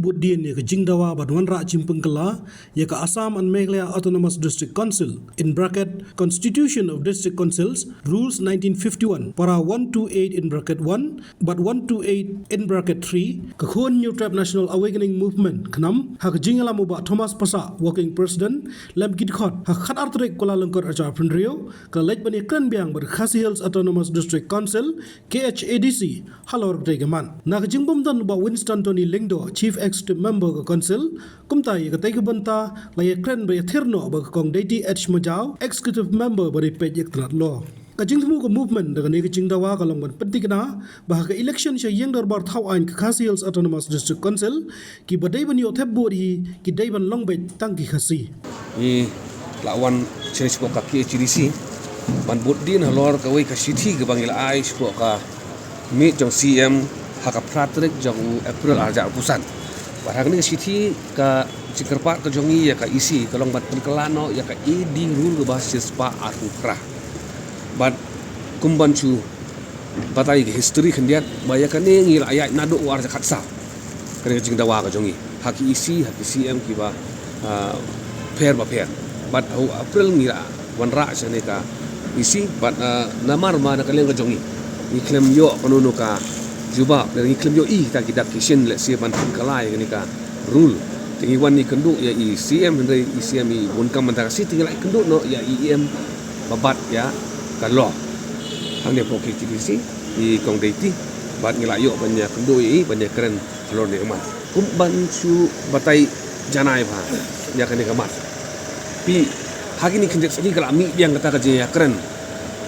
Buddin ya ke Jingdawa Badwanra Chimpengkala ya ke Assam and Meghalaya Autonomous District Council in bracket Constitution of District Councils Rules 1951 para 128 in bracket 1 but 128 in bracket 3 ke Khon New Tribe National Awakening Movement kenam ha ke Jingala Muba Thomas Pasa Working President Lam Gidkhot ha khat artrek Kuala Lumpur Ajar Pendrio ke lej bani kren biang ber Khasi Hills Autonomous District Council KHADC halor tegaman na ke jingbom dan ba Winston Tony Lingdo Chief Executive Member ke Council kumta ye ke tege banta la ye kren ba ye thirno ba kong Deity H Majau Executive Member bari pejek trat lo kajing temu ke movement dengan ni ke Jingdawa kalong ban penting na bah ke election sya yang darbar thau ain ke Khasi Hills Autonomous District Council ki badai ban yo theb bodi ki dai ban long bet tang ki khasi i lawan jenis ka KHDC ban Buddin halor ka wei ka city ke bangil ai spo ka mi jong CM haka pratrik jong April arja pusan barang ni city ka cikerpat ka jongi ya ka isi kalong bat penkelano ya ka edi rule ke basis pa arupra bat kumbancu batai ke history kendiat bayakan ni ngil ayat nado war jakatsa kene Jingdawa ka jongi haki isi haki CM ki ba pair ba pair bat April ngira wanra sene ka isi bat namar ma na kaleng ka jongi iklem yo kono ka juba dari iklem yo ta kidak kishin le se ban kalai ni ka rule tingi wan ni kendu ya ICM dari ICM i bunkam mentara city tinggal kendu no ya IEM babat ya kalau hang ne poki TDC i kong deiti bat ngila yo banyak kendu i banyak keren kalau ne man kum bancu batai janai ba ya kan kamat pi hagi ni kenjek sini kalau mi yang kata kerja ya keren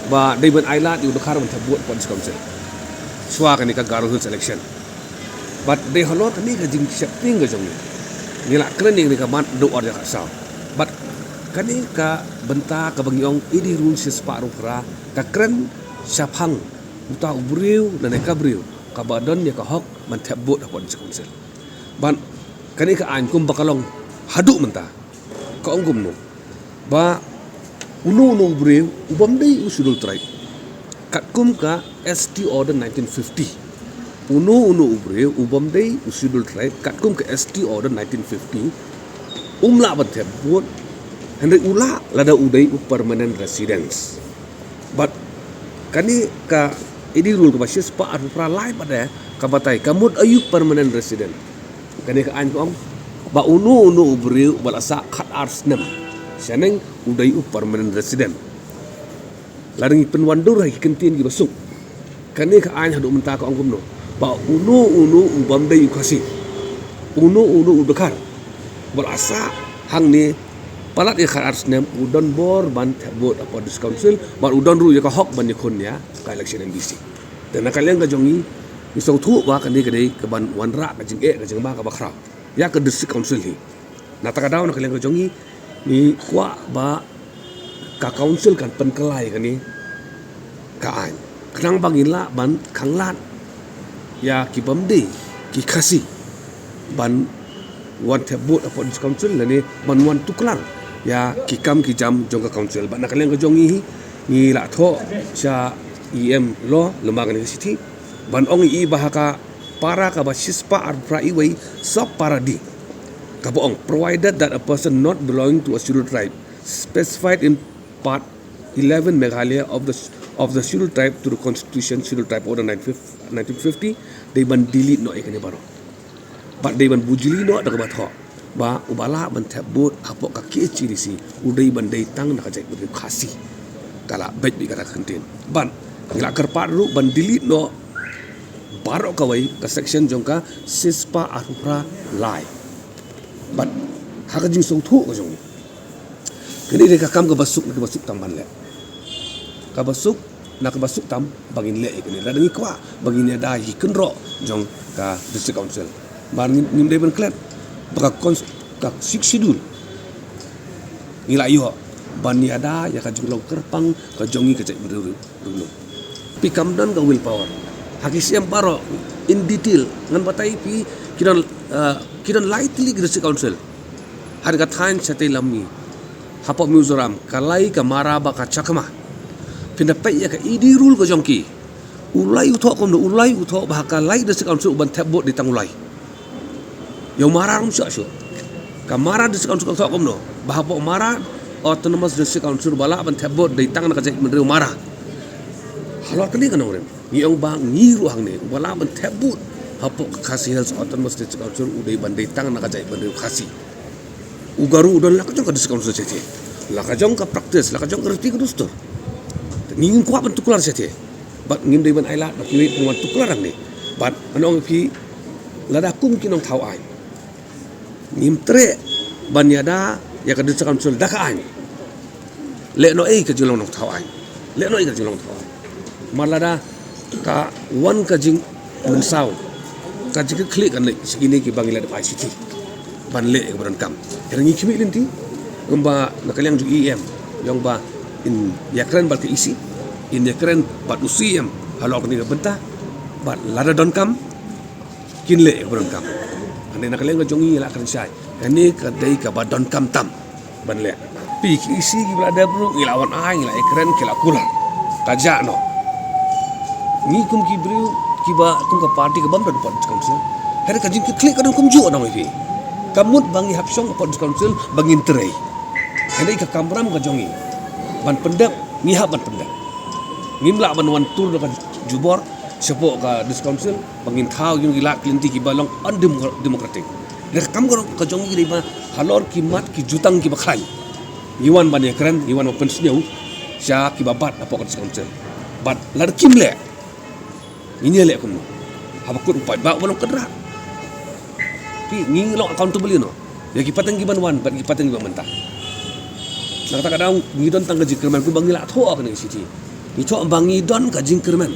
ba David Island di udakar mentabut police council swa kan ka Garo Hills election but they halot ni ka jing shopping ka jong ni la kren ni ka mat do order ka saw but kani ka benta ka bangyong idi rule sis paru pra ka kren syapang uta ubriu dan ka briu ka badon ya ka hok mentabut police council ban kani ka an kum bakalong hadu menta ka ongkum no ba unu briu ubam dei usul try katkum ka ST Order 1950 unu ubre ubam dei usidul tribe katkum ka ST Order 1950 umla batem buat hendak ula lada udai permanent residence but kani ka ini rule ka basis pa arupra lai pada ka batai kamut ayu permanent resident kani ka an kong ba unu ubre balasa khat arsnem seneng udai permanent resident larang penwandur hai kentin gi basuk kani ka an hadu menta ka ongkum no ba unu ubam dei ukasi unu udakar berasa hang ni palat ya khar arsnem udon bor ban tabot apa dis council ban udon ru ya ka hok ban yakun ya ka election MBC dan kalian ka jongi isau thu ba kani ka dei ka ban wanra ka jing ka jing ba ka bakra ya ka district council hi na ta ka daw na kalian ka jongi ni kwa ba ka council kan penkelai kan ni ka an kenang bangila ban kanglat ya ki bamde ki khasi ban wan tabot apa dis council ni ban wan tuklar ya ki kam ki jam jong ka council ban nakalen ka jongi ni la tho cha EM lo lembaga ni city ban ong i bahaka para ka basis pa arpra iway sop paradi ka boong provided that a person not belonging to a scheduled tribe specified in Part 11 Meghalaya of the scheduled tribe to the Constitution Scheduled Tribe Order 1950 they ban delete no ikani baro but they ban bujili no daga batho ba ubala ban tabut apo ka KHDC udai ban dai tang na kajai bu khasi kala bet bi kata kentin ban ngila kerpat ru ban delete no baro kawai ka section jongka sispa arupra lai but hakajing song thu ko jong kini dia kam ke basuk tam ban le ka basuk nak basuk tam bangin le ikani la dangi kwa bangin ada hi kenro jong ka district council ban nim de ban klet baka ka siksidul ngila yo ban ni ada ya ka junglo kerpang ka jongi ka cek dulu pikam dan ka willpower hakisiam paro in detail ngan batai pi kidan lightly district council harga thain sate lammi Hapok Mizoram kalai ka maraba ka chakma pindapai ya ka idi rule ko jongki ulai uthok ko ulai uthok ba ka lai district council ban tabot di tangulai Yang marah rumsa kamara district council ka komno bahapo mara autonomous district council bala ban tebot dai tang na ka jek menre mara halor kani kan orang ni ong bang ni ruang ni bala ban tebot hapo khasi health autonomous district council udai ban dai tang na ka jek menre khasi ugaru udon la ka jong ka district council jete la ka jong ka practice la ka jong ka reti kudustor ni ngin ko ban tukular jete bat ngin dai ban aila bat ni pun tukular ni bat anong pi lada kum kinong thau ai nimtre banyada ya ka district council daka ai le no ei ka jilong nong thau ai le no ei ka jilong thau ai malada ka wan ka jing mensau ka jik klik kan le segini ki bangila de ICT ban le ka ban kam erangi kimi linti ngomba nakaliang ju EM yang ba in yakren bal ke isi in yakren bat usiem halok ni ka benta bat lada don kam kin le ka ban kam ane nakaliang ka jongi la kan sai ani ka dai ka ba don kam tam ban le pi ki isi ki berada bro ilawan ai la ekren kila kula kaja no ni kum ki bru ki ba kum ka party ka bam da pot council her ka jing ki klik ka kum ju na wi kamut bangi hapsong pot council bangin trei ane ka kamram ka jongi ban pendap ni ha ban pendap ngimla ban wan tur ka jubor sepo ka dis council bangin thau yung gila klinti ki balong undemocratic der kam ko ka jongi ki ba halor ki mat ki jutang ki bakhai iwan ban ekran iwan open snew sya ki babat apa ka dis council bat lar kimle ini le kum habakut upai ba balong kedra pi ngi lo accountable no ya ki patang ki ban wan bat ki patang ki mentah nak tak kadang ngi don tang ka jingkerman ku bangila tho ka ni siti ni tho bangi don ka jingkerman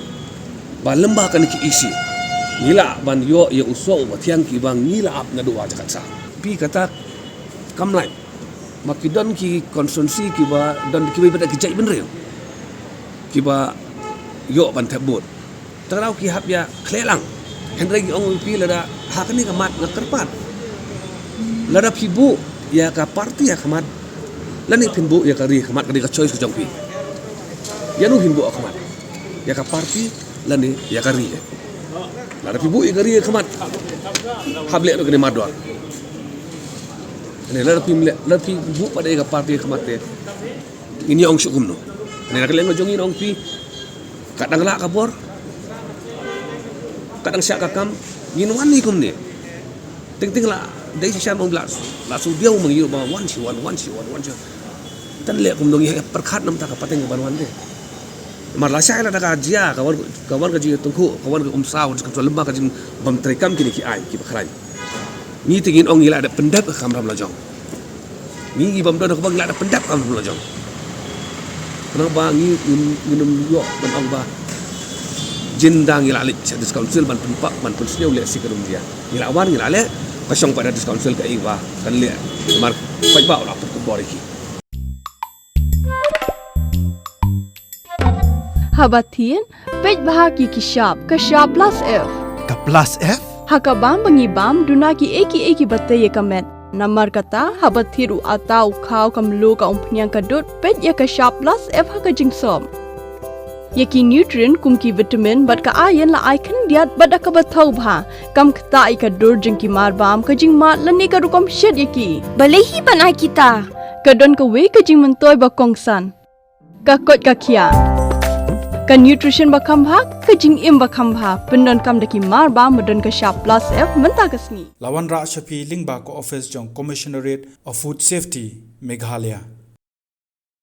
ba lembah kan ki isi ngila ban yo ya uso ba tiang ki bang ngila ap na doa jakat sa pi kata kamlai makidon ki konsumsi ki ba don ki ba ki jai benre ki ba yo ban tabut tarau ki hap ya klelang hendra ki ong pi lada hakani ka mat na kerpat lada pibu ya ka parti ya kamat lani pinbu ya ka ri kamat ka di ka choice ka jongpi ya nu hinbu kamat ya ka parti lani ya ka ri lada pibu ya ka ri kamat hable no kene madwa ne lada pibu pada ya ka parti kamat te ini ong syukum no ne nak leng jongi ong pi kadang la kabor kadang syak kakam nginuan ni kum ni ting la dai syam ong la su biau mengiru ba wan si wan tan le kum dongi perkhat nam ta ka pateng ban wan de mar la syai la da ka jia kawan ka ji tungku kawan ka umsau ka lembah ka jing bam trekam kini ki ai ki bakrai ni tingin ong ila ada pendap kam ram la jong ni bam do ka bang la ada pendap kam ram la jong kenapa ni minum yo ban ong ba jindang ila alik dis council ban tempat ban penseu le sikerum dia ila wan ila le pasong pada dis council ka iwa kan le mar pai ba la put bor iki Habatin pej bahagi ki shop plus F Ka plus F? hakabam bangibam duna ki eki batte ye kamet namar kata habathiru atau khau kamlu ka umpnyang kadut pej ya ka shop plus F haka jingsom yaki nutrient kum ki vitamin bat ka iron la icon diat bada ka bathau bha kam khta I ka dur jing ki mar bam ka jing ma lani ka rukom shed yaki Balehi banai kita. ka don ka we ka jing mentoy ba kongsan ka kot ka khia ka nutrition ba kham bha ka jing im ba kham bha pendon kam daki mar ba modon ka shop plus F menta kasni Lawan Ra Shafi Lingba ko office jong Commissionerate of Food Safety Meghalaya